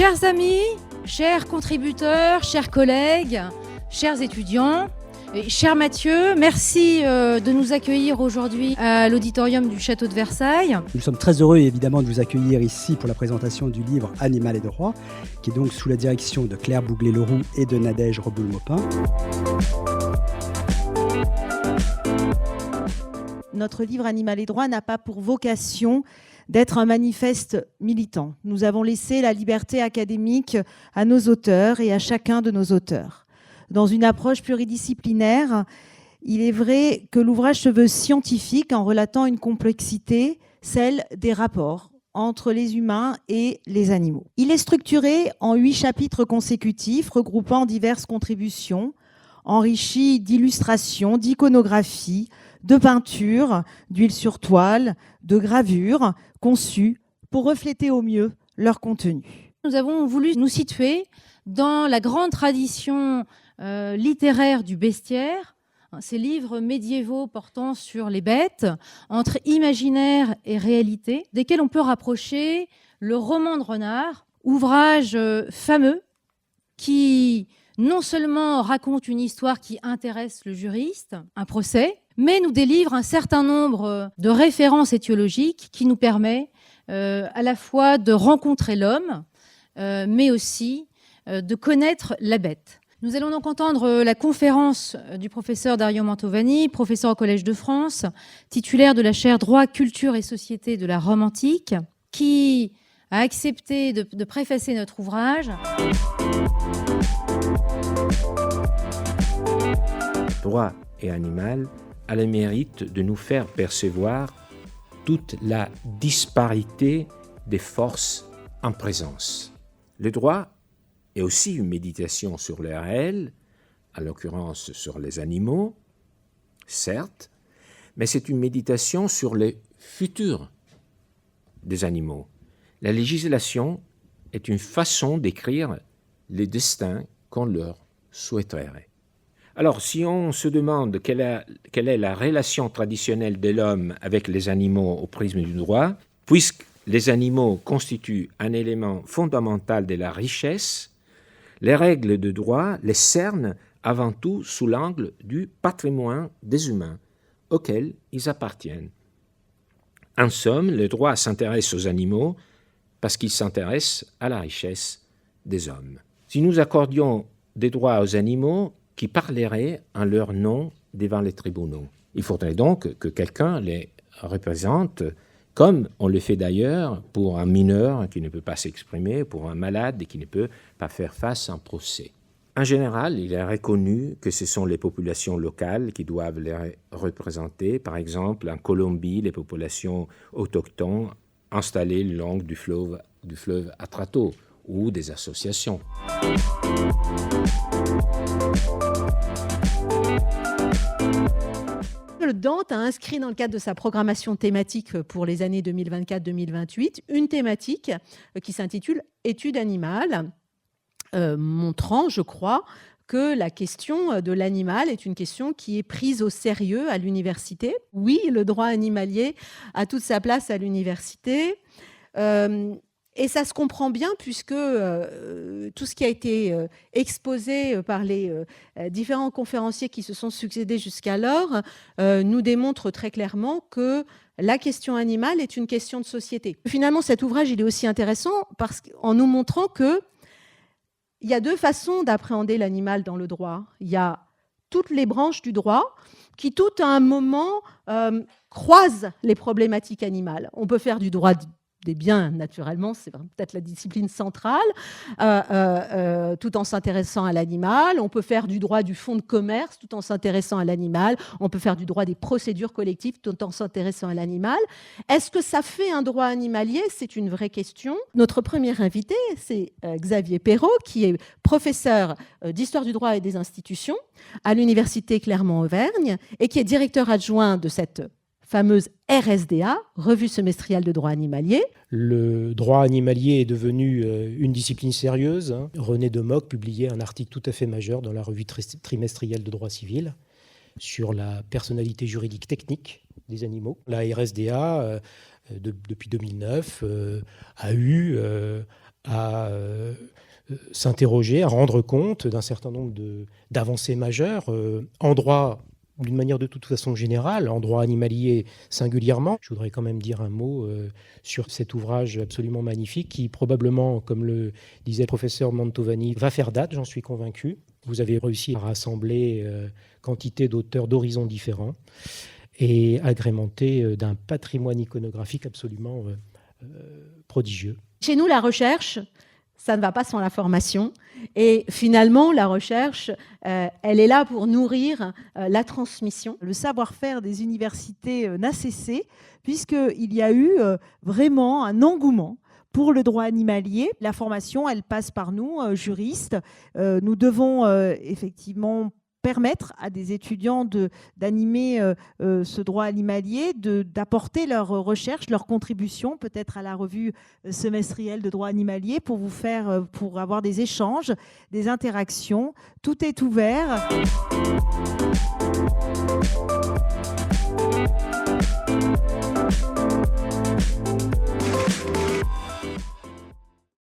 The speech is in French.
Chers amis, chers contributeurs, chers collègues, chers étudiants, et cher Mathieu, merci de nous accueillir aujourd'hui à l'auditorium du Château de Versailles. Nous sommes très heureux évidemment de vous accueillir ici pour la présentation du livre Animal et droit, qui est donc sous la direction de Claire Bouglé-Leroux et de Nadège Reboul-Maupin. Notre livre Animal et droit n'a pas pour vocation d'être un manifeste militant. Nous avons laissé la liberté académique à nos auteurs et à chacun de nos auteurs. Dans une approche pluridisciplinaire, il est vrai que l'ouvrage se veut scientifique en relatant une complexité, celle des rapports entre les humains et les animaux. Il est structuré en 8 chapitres consécutifs regroupant diverses contributions, enrichis d'illustrations, d'iconographies, de peintures, d'huile sur toile, de gravures, conçues pour refléter au mieux leur contenu. Nous avons voulu nous situer dans la grande tradition littéraire du bestiaire, ces livres médiévaux portant sur les bêtes, entre imaginaire et réalité, desquels on peut rapprocher le roman de renard, ouvrage fameux qui non seulement raconte une histoire qui intéresse le juriste, un procès, mais nous délivre un certain nombre de références étiologiques qui nous permet à la fois de rencontrer l'homme, mais aussi de connaître la bête. Nous allons donc entendre la conférence du professeur Dario Mantovani, professeur au Collège de France, titulaire de la chaire Droit, Culture et Société de la Rome antique, qui a accepté de préfacer notre ouvrage. Droit et animal a le mérite de nous faire percevoir toute la disparité des forces en présence. Le droit est aussi une méditation sur le réel, en l'occurrence sur les animaux, certes, mais c'est une méditation sur le futur des animaux. La législation est une façon d'écrire les destins qu'on leur souhaiterait. Alors, si on se demande quelle est la relation traditionnelle de l'homme avec les animaux au prisme du droit, puisque les animaux constituent un élément fondamental de la richesse, les règles de droit les cernent avant tout sous l'angle du patrimoine des humains, auquel ils appartiennent. En somme, le droit s'intéresse aux animaux parce qu'il s'intéresse à la richesse des hommes. Si nous accordions des droits aux animaux qui parleraient en leur nom devant les tribunaux, il faudrait donc que quelqu'un les représente, comme on le fait d'ailleurs pour un mineur qui ne peut pas s'exprimer, pour un malade qui ne peut pas faire face à un procès. En général, il est reconnu que ce sont les populations locales qui doivent les représenter. Par exemple, en Colombie, les populations autochtones installées le long du fleuve Atrato, ou des associations. Le Dante a inscrit dans le cadre de sa programmation thématique pour les années 2024-2028 une thématique qui s'intitule « Étude animale », montrant, je crois, que la question de l'animal est une question qui est prise au sérieux à l'université. Oui, le droit animalier a toute sa place à l'université. Et ça se comprend bien puisque tout ce qui a été exposé par les différents conférenciers qui se sont succédés jusqu'alors nous démontre très clairement que la question animale est une question de société. Finalement, cet ouvrage, il est aussi intéressant en nous montrant qu'il y a 2 façons d'appréhender l'animal dans le droit. Il y a toutes les branches du droit qui, toutes à un moment, croisent les problématiques animales. On peut faire du droit des biens, naturellement, c'est peut-être la discipline centrale, tout en s'intéressant à l'animal. On peut faire du droit du fonds de commerce tout en s'intéressant à l'animal. On peut faire du droit des procédures collectives tout en s'intéressant à l'animal. Est-ce que ça fait un droit animalier? C'est une vraie question. Notre premier invité, c'est Xavier Perrault, qui est professeur d'histoire du droit et des institutions à l'université Clermont-Auvergne et qui est directeur adjoint de cette fameuse RSDA, Revue semestrielle de droit animalier. Le droit animalier est devenu une discipline sérieuse. René Democ publiait un article tout à fait majeur dans la Revue trimestrielle de droit civil sur la personnalité juridique technique des animaux. La RSDA, depuis 2009, a eu à s'interroger, à rendre compte d'un certain nombre d'avancées majeures en droit, d'une manière de toute façon générale, en droit animalier singulièrement. Je voudrais quand même dire un mot sur cet ouvrage absolument magnifique qui probablement, comme le disait le professeur Mantovani, va faire date, j'en suis convaincu. Vous avez réussi à rassembler quantité d'auteurs d'horizons différents et agrémenté d'un patrimoine iconographique absolument prodigieux. Chez nous, la recherche, ça ne va pas sans la formation. Et finalement, la recherche, elle est là pour nourrir la transmission. Le savoir-faire des universités n'a cessé, puisqu'il y a eu vraiment un engouement pour le droit animalier. La formation, elle passe par nous, juristes. Nous devons effectivement permettre à des étudiants d'animer ce droit animalier, d'apporter leur recherche, leur contribution, peut-être à la revue semestrielle de droit animalier, pour avoir des échanges, des interactions. Tout est ouvert.